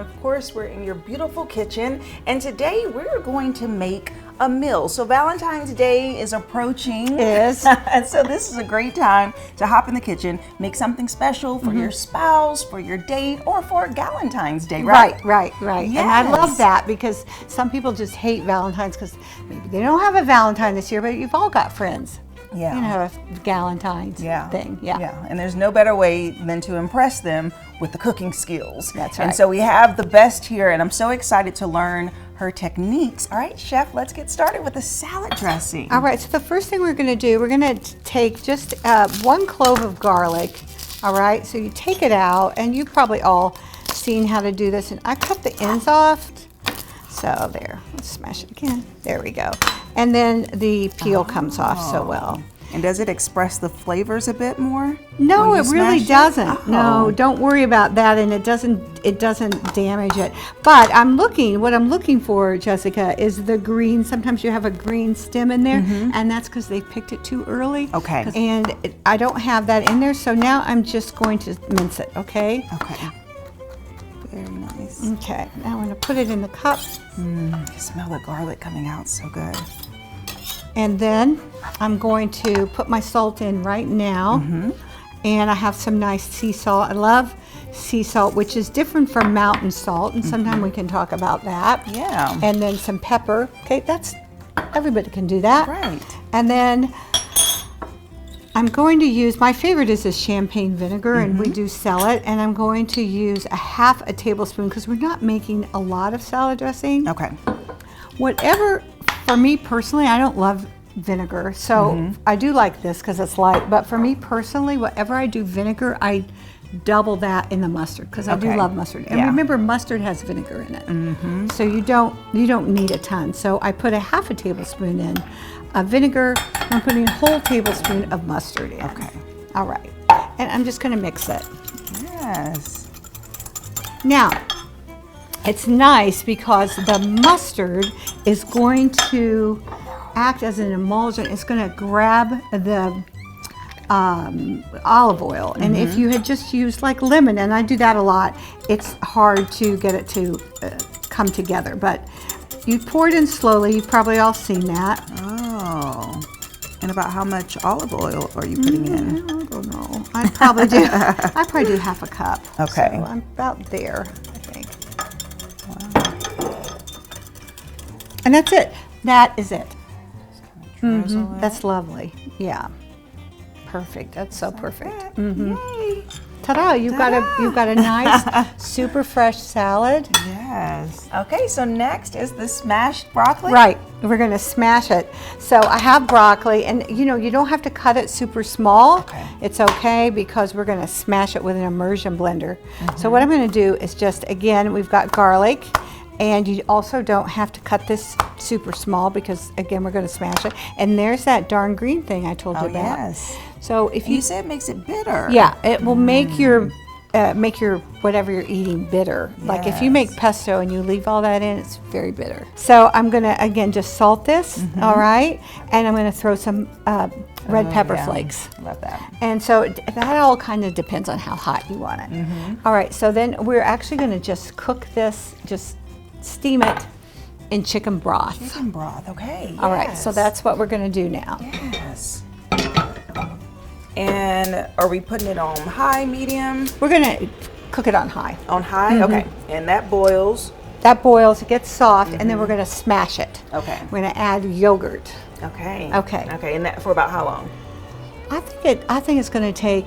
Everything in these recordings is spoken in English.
of course we're in your beautiful kitchen, and today we're going to make a meal. So Valentine's Day is approaching. And so this is a great time to hop in the kitchen, make something special for your spouse, for your date, or for Galentine's Day, right? Right. Yes. And I love that because some people just hate Valentine's because maybe they don't have a Valentine this year, but you've all got friends. Yeah. You know, a Galentine's thing. Yeah. And there's no better way than to impress them with the cooking skills. That's right. And so we have the best here, and I'm so excited to learn her techniques. All right, Chef, let's get started with the salad dressing. All right, so the first thing we're going to do, we're going to take just 1 clove of garlic. All right, so you take it out, and you've probably all seen how to do this, and I cut the ends off. So there, let's smash it again. There we go. And then the peel comes off so well. And does it express the flavors a bit more? No, it really doesn't. Oh. No, don't worry about that, and it doesn't damage it. But what I'm looking for, Jessica, is the green. Sometimes you have a green stem in there, and that's because they picked it too early. Okay. And I don't have that in there, so now I'm just going to mince it, okay? Okay. Very nice. Okay, now I'm going to put it in the cup. You can smell the garlic coming out, so good. And then I'm going to put my salt in right now. And I have some nice sea salt. I love sea salt, which is different from mountain salt, and sometime we can talk about that. Yeah. And then some pepper. Okay, everybody can do that. Right. And then I'm going to use, my favorite is this champagne vinegar, and we do sell it, and I'm going to use half a tablespoon because we're not making a lot of salad dressing. Okay. Whatever, for me personally, I don't love vinegar, so I do like this because it's light, but for me personally, whatever I do vinegar, I double that in the mustard because I do love mustard. And remember, mustard has vinegar in it, so you don't need a ton. So I put half a tablespoon in of vinegar. I'm putting a whole tablespoon of mustard in. Okay. All right, and I'm just going to mix it. Yes. Now, it's nice because the mustard is going to act as an emulsion. It's going to grab the olive oil. And if you had just used like lemon, and I do that a lot, it's hard to get it to come together. But you pour it in slowly. You've probably all seen that. Oh. And about how much olive oil are you putting in? I don't know. I probably do half a cup. Okay. So I'm about there, I think. Wow. And that's it. That is it. That's lovely. Yeah. Perfect. That's so perfect. Yay. Ta-da! You've got a nice, super fresh salad. Yes. Okay, so next is the smashed broccoli. Right. We're going to smash it. So I have broccoli, and you don't have to cut it super small. Okay. It's okay because we're going to smash it with an immersion blender. So what I'm going to do is just, again, we've got garlic. And you also don't have to cut this super small because, again, we're going to smash it. And there's that darn green thing I told you about. Yes. So if you said it makes it bitter. Yeah, it will make your whatever you're eating bitter. Like if you make pesto and you leave all that in, it's very bitter. So I'm going to, again, just salt this, all right? And I'm going to throw some red pepper flakes. Love that. And so that all kind of depends on how hot you want it. All right, so then we're actually going to just cook this, just steam it in chicken broth. Chicken broth, okay. All right, so that's what we're going to do now. Yes. And are we putting it on high, medium? We're going to cook it on high. On high? Okay. And that boils? That boils, it gets soft, and then we're going to smash it. Okay. We're going to add yogurt. Okay. Okay. Okay, and that for about how long? I think it's going to take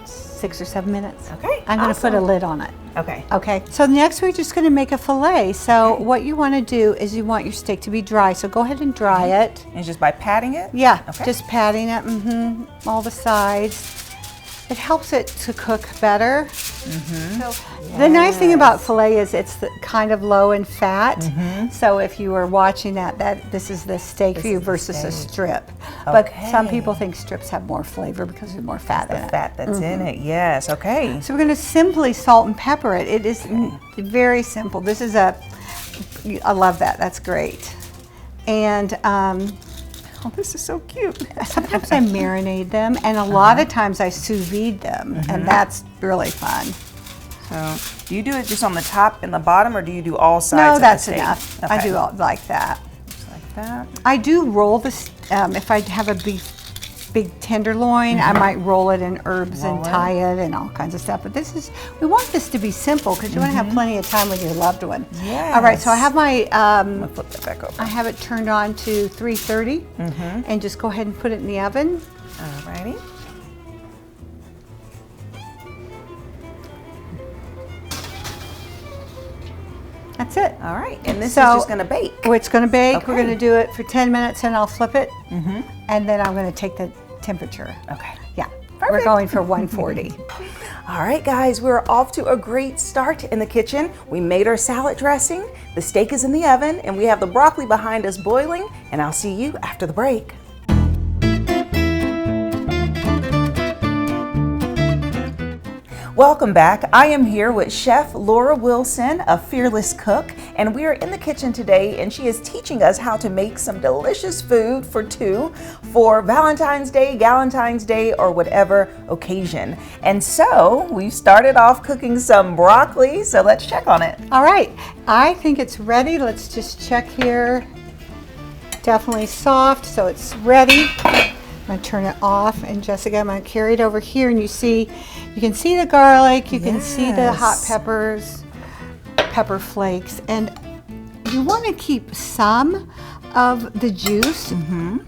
6 or 7 minutes. Okay. I'm going to put a lid on it. Okay. Okay. So next we're just going to make a fillet. So what you want to do is you want your steak to be dry. So go ahead and dry it. And just by patting it? Yeah. Okay. Just patting it. All the sides. It helps it to cook better. So the nice thing about filet is it's kind of low in fat. So if you were watching that this is the steak for you versus a strip. But some people think strips have more flavor because there's more fat in it. The fat that's in it, yes. Okay. So we're going to simply salt and pepper it. It is very simple. This is I love that. That's great. And oh, this is so cute. Sometimes I marinate them, and a lot of times I sous vide them, and that's really fun. So, do you do it just on the top and the bottom, or do you do all sides? No, of that's the steak? enough. Okay. I do all like that. Just like that. I do roll this, if I have a big tenderloin, I might roll it in herbs and tie it and all kinds of stuff. But we want this to be simple because you want to have plenty of time with your loved one. Yes. All right, so I have my, I'm gonna flip that back over. I have it turned on to 330 and just go ahead and put it in the oven. Alrighty. That's it. All right, and this is just gonna bake. It's gonna bake. Okay. We're gonna do it for 10 minutes and I'll flip it. And then I'm gonna take the temperature. Okay. Yeah, Perfect. we're going for 140. All right, guys, we're off to a great start in the kitchen. We made our salad dressing, the steak is in the oven, and we have the broccoli behind us boiling, and I'll see you after the break. Welcome back. I am here with Chef Laura Wilson, a fearless cook, and we are in the kitchen today, and she is teaching us how to make some delicious food for two for Valentine's Day, Galentine's Day, or whatever occasion. And so we started off cooking some broccoli, so let's check on it. All right, I think it's ready. Let's just check here. Definitely soft, so it's ready. I'm gonna turn it off, and Jessica, I'm gonna carry it over here, and you can see the garlic, you can see the hot peppers, pepper flakes, and you want to keep some of the juice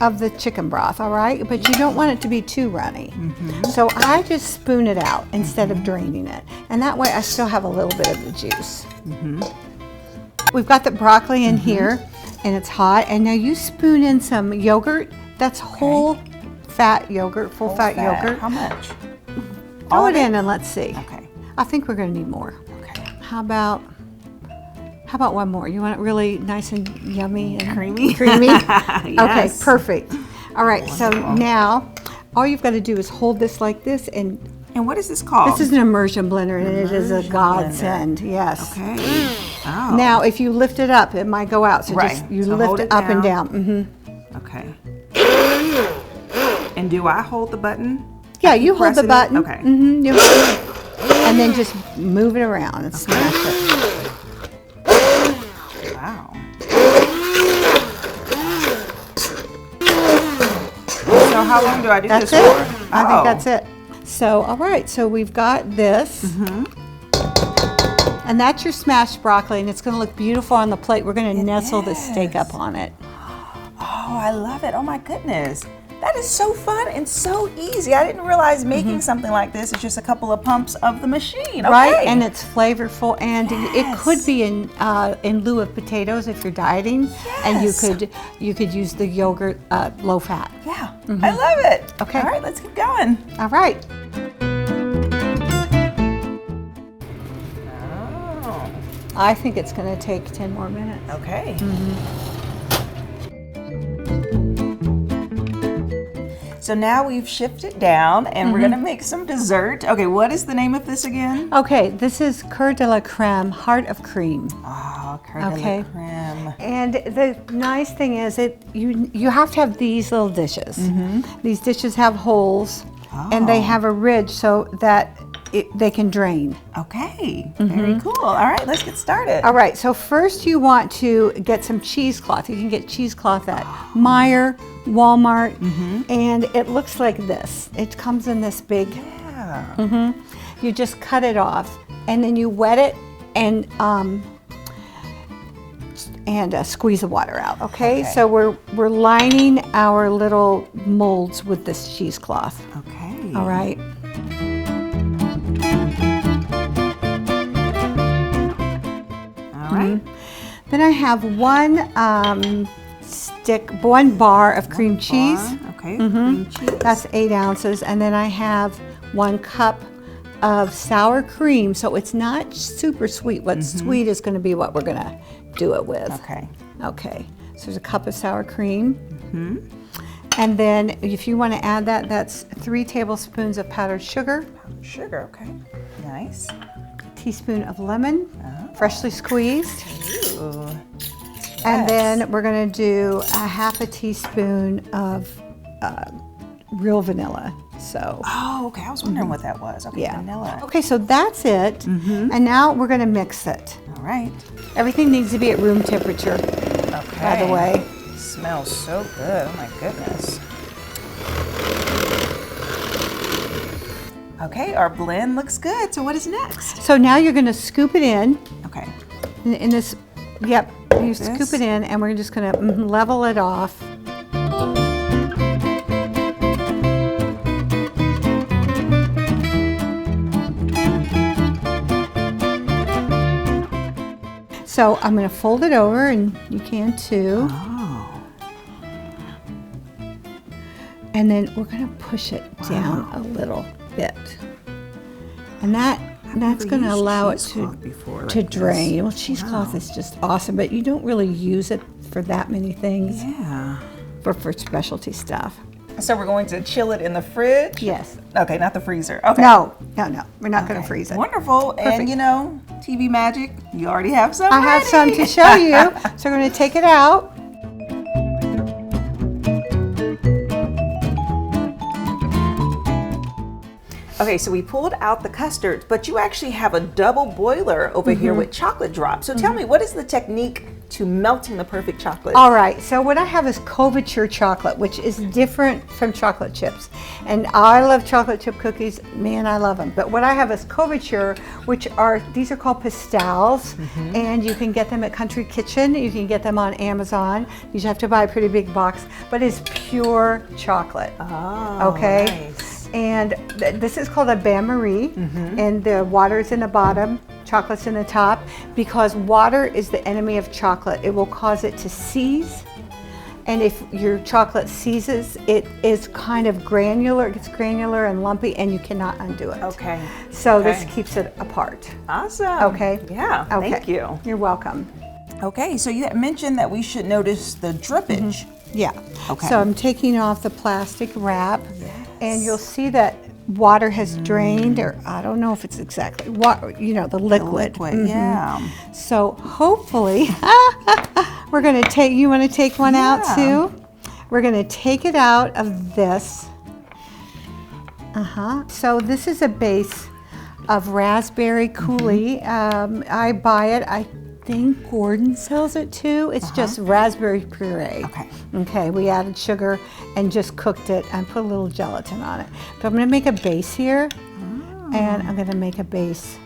of the chicken broth, all right? But you don't want it to be too runny. So I just spoon it out instead of draining it, and that way I still have a little bit of the juice. We've got the broccoli in here, and it's hot, and now you spoon in some yogurt. That's whole fat yogurt, full fat yogurt. How much? Throw it in and let's see. Okay. I think we're going to need more. Okay. How about one more? You want it really nice and yummy and Creamy? Creamy? Yes. Okay, perfect. All right, so now all you've got to do is hold this like this, and what is this called? this is an immersion blender, and it is a godsend. Yes. Okay. Oh. Now, if you lift it up, it might go out. So just you lift hold it up and down. Okay. And do I hold the button? Yeah, you hold the button. Okay. And then just move it around and smash it. Wow. So how long do I do That's this it. for? I think that's it. So, all right, so we've got this. And that's your smashed broccoli, and it's going to look beautiful on the plate. We're going to nestle the steak up on it. Oh, I love it. Oh my goodness. That is so fun and so easy. I didn't realize making something like this is just a couple of pumps of the machine. Okay. Right, and it's flavorful, and it could be in lieu of potatoes if you're dieting, and you could use the yogurt low fat. Yeah, I love it. Okay. All right, let's keep going. All right. Oh. I think it's going to take 10 more minutes. Okay. So now we've shifted down, and we're gonna make some dessert. Okay, what is the name of this again? Okay, this is Coeur de la Creme, heart of cream. Oh, Coeur de la Creme. And the nice thing is you have to have these little dishes. These dishes have holes, and they have a ridge so that they can drain. Okay, very cool. All right, let's get started. All right, so first you want to get some cheesecloth. You can get cheesecloth at Meijer, Walmart, and it looks like this. It comes in this big. Yeah. You just cut it off, and then you wet it and squeeze the water out. Okay, so we're lining our little molds with this cheesecloth. Okay. All right. All right. Then I have one bar of cream cheese. Okay, cream cheese. That's 8 ounces. And then I have 1 cup of sour cream. So it's not super sweet. What's sweet is going to be what we're going to do it with. Okay. Okay. So there's a cup of sour cream. And then if you want to add that, that's 3 tablespoons of powdered sugar. Powdered sugar, okay. Nice. Teaspoon of lemon, freshly squeezed. Ooh. And then we're going to do a half a teaspoon of real vanilla. So. Oh, okay. I was wondering what that was. Okay, Yeah. vanilla. Okay, so that's it. And now we're going to mix it. All right. Everything needs to be at room temperature, Okay. by the way. Smells so good. Oh my goodness. Okay, our blend looks good. So what is next? So now you're going to scoop it in. Okay. In this, yep, you scoop it in, and we're just going to level it off. So I'm going to fold it over, and you can too. Oh. And then we're going to push it down a little bit. And that's going to allow it to drain. Well, cheesecloth is just awesome, but you don't really use it for that many things. Yeah. For specialty stuff. So we're going to chill it in the fridge? Yes. Okay, not the freezer. Okay. No. We're not going to freeze it. Wonderful. Perfect. And you know, TV magic, you already have some I have some to show you. So we're going to take it out. Okay, so we pulled out the custard, but you actually have a double boiler over here with chocolate drops. So tell me, what is the technique to melting the perfect chocolate? All right, so what I have is couverture chocolate, which is different from chocolate chips. And I love chocolate chip cookies, man, I love them. But what I have is couverture, these are called pastels, and you can get them at Country Kitchen, you can get them on Amazon. You just have to buy a pretty big box, but it's pure chocolate. Oh, okay. Nice. And this is called a bain-marie, and the water's in the bottom, chocolate's in the top, because water is the enemy of chocolate. It will cause it to seize, and if your chocolate seizes, it is kind of granular, it gets granular and lumpy, and you cannot undo it. Okay. So this keeps it apart. Awesome. Okay. Yeah, Okay. thank you. You're welcome. Okay, so you had mentioned that we should notice the drippage. Yeah. Okay. So I'm taking off the plastic wrap, and you'll see that water has drained, or I don't know if it's exactly water, you know, the liquid. Yeah. So hopefully, we're going to take, you want to take one out too? We're going to take it out of this. So this is a base of raspberry coulis. I buy it. I think Gordon sells it too. It's just raspberry puree. Okay, we added sugar and just cooked it and put a little gelatin on it. But I'm going to make a base here, and I'm going to make a base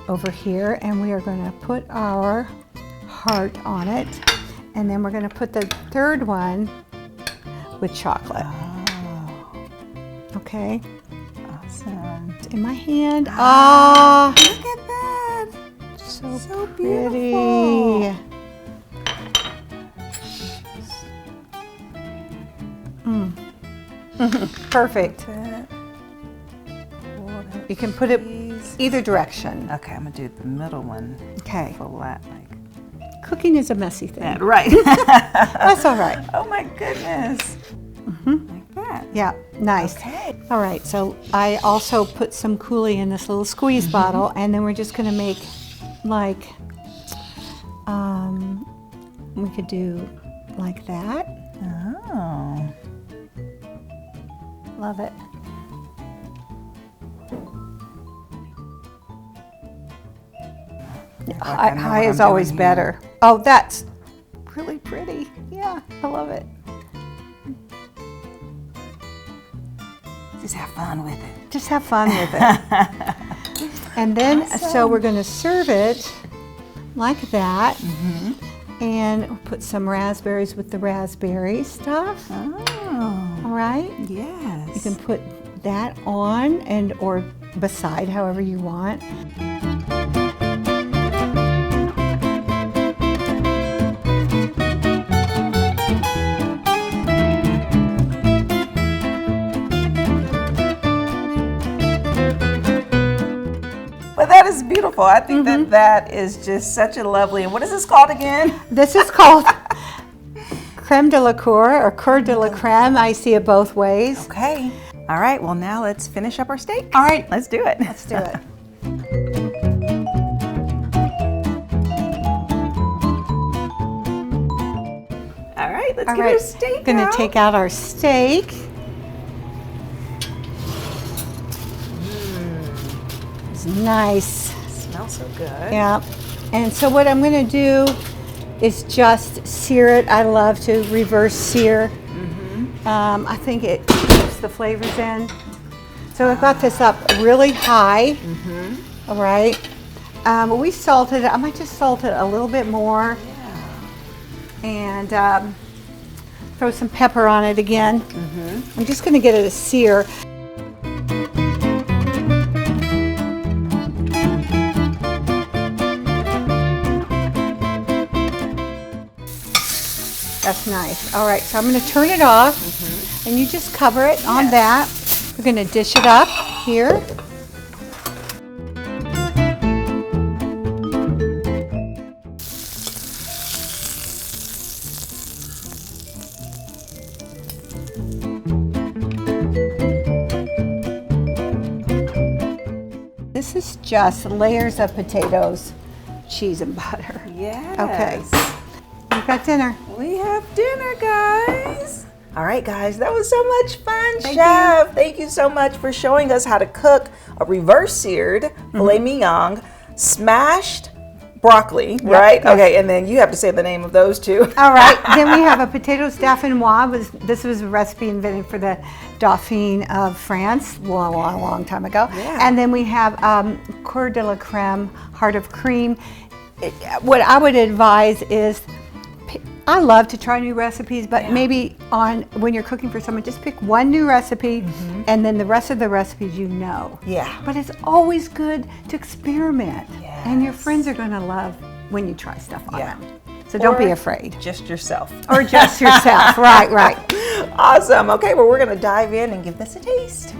over here, and we are going to put our heart on it, and then we're going to put the third one with chocolate. Okay. Awesome. It's in my hand. Look at that. So beautiful. Perfect. You can put it either direction. Okay, I'm gonna do the middle one. Okay. Flat, like. Cooking is a messy thing. That, right. That's all right. Oh my goodness. Like that. Yeah, nice. Okay. All right, so I also put some coulis in this little squeeze bottle, and then we're just gonna make like, we could do like that. Oh. Love it. High is always better. Oh, that's really pretty. Yeah, I love it. Just have fun with it. Just have fun with it. And then, so we're going to serve it like that. And we'll put some raspberries with the raspberry stuff. Oh. All right? Yes. You can put that on and or beside, however you want. But that is beautiful. I think that that is just such a lovely, and what is this called again? This is called Creme de la Coeur or Coeur de la Creme. I see it both ways. Okay. All right, well now let's finish up our steak. All right. Let's do it. Let's do it. All right, let's get our steak Going out. to take out our steak. nice. Smells so good. Yeah. And so what I'm going to do is just sear it. I love to reverse sear. I think it keeps the flavors in. So I've got this up really high. All right. We salted it. I might just salt it a little bit more. And throw some pepper on it again. I'm just going to get it a sear. That's nice. All right, so I'm going to turn it off, and you just cover it on that. We're going to dish it up here. This is just layers of potatoes, cheese, and butter. Yes. Okay. We've got dinner. We have dinner, guys. All right, guys, that was so much fun, Thank Chef. Thank you so much for showing us how to cook a reverse seared filet mignon, smashed broccoli, right? yes. Okay, and then you have to say the name of those two. All right, then we have a potato dauphinoise. This was a recipe invented for the Dauphine of France, well, a long time ago. Yeah. And then we have Coeur de la Creme, heart of cream. What I would advise is, I love to try new recipes, but maybe when you're cooking for someone, just pick one new recipe and then the rest of the recipes you know. Yeah. But it's always good to experiment. Yes. And your friends are going to love when you try stuff on them. So don't be afraid. Just yourself. Or just yourself. Right. Awesome. Okay, well, we're going to dive in and give this a taste.